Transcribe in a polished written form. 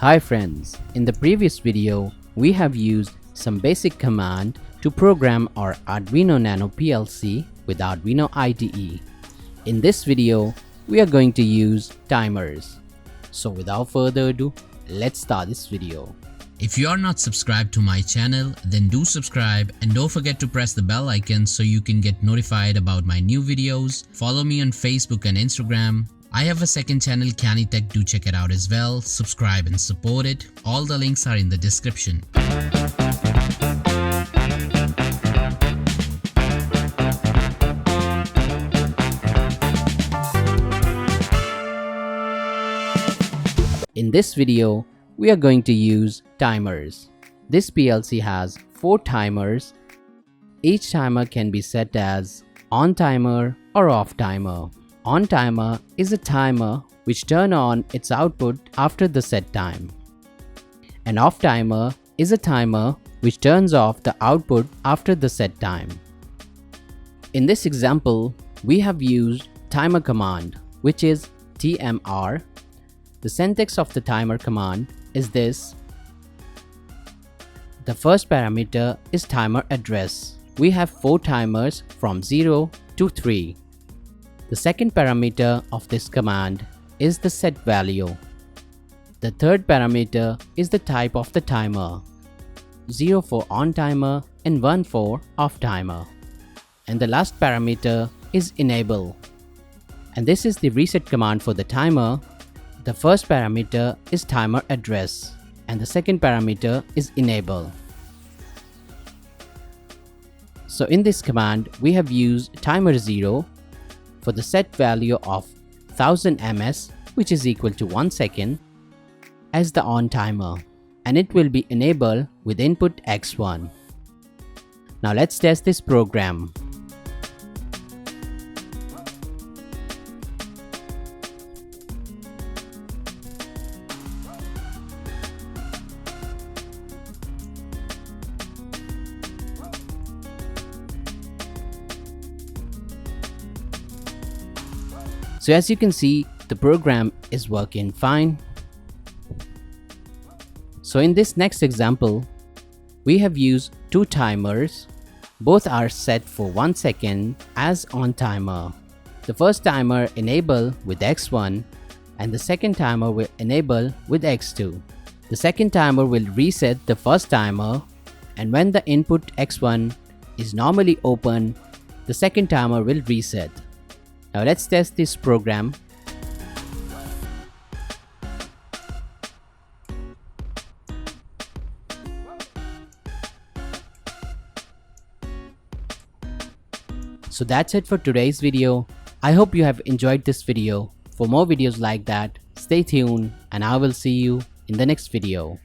Hi friends, in the previous video, we have used some basic command to program our Arduino Nano PLC with Arduino IDE. In this video, we are going to use timers. So without further ado, let's start this video. If you are not subscribed to my channel, then do subscribe and don't forget to press the bell icon so you can get notified about my new videos. Follow me on Facebook and Instagram. I have a second channel, CannyTech, do check it out as well. Subscribe and support it. All the links are in the description. In this video, we are going to use timers. This PLC has 4 timers. Each timer can be set as on timer or off timer. On timer is a timer which turns on its output after the set time. An off timer is a timer which turns off the output after the set time. In this example, we have used timer command, which is TMR. The syntax of the timer command is this. The first parameter is timer address. We have 4 timers from 0 to 3. The second parameter of this command is the set value. The third parameter is the type of the timer. 0 for on timer and 1 for off timer. And the last parameter is enable. And this is the reset command for the timer. The first parameter is timer address and the second parameter is enable. So in this command, we have used timer 0 for the set value of 1000 ms, which is equal to 1 second, as the on timer, and it will be enabled with input x1. Now let's test this program. So as you can see, the program is working fine. So in this next example, we have used 2 timers. Both are set for 1 second as on timer. The first timer enable with x1 and the second timer will enable with x2. The second timer will reset the first timer, and when the input x1 is normally open, the second timer will reset. Now let's test this program. So that's it for today's video. I hope you have enjoyed this video. For more videos like that, stay tuned and I will see you in the next video.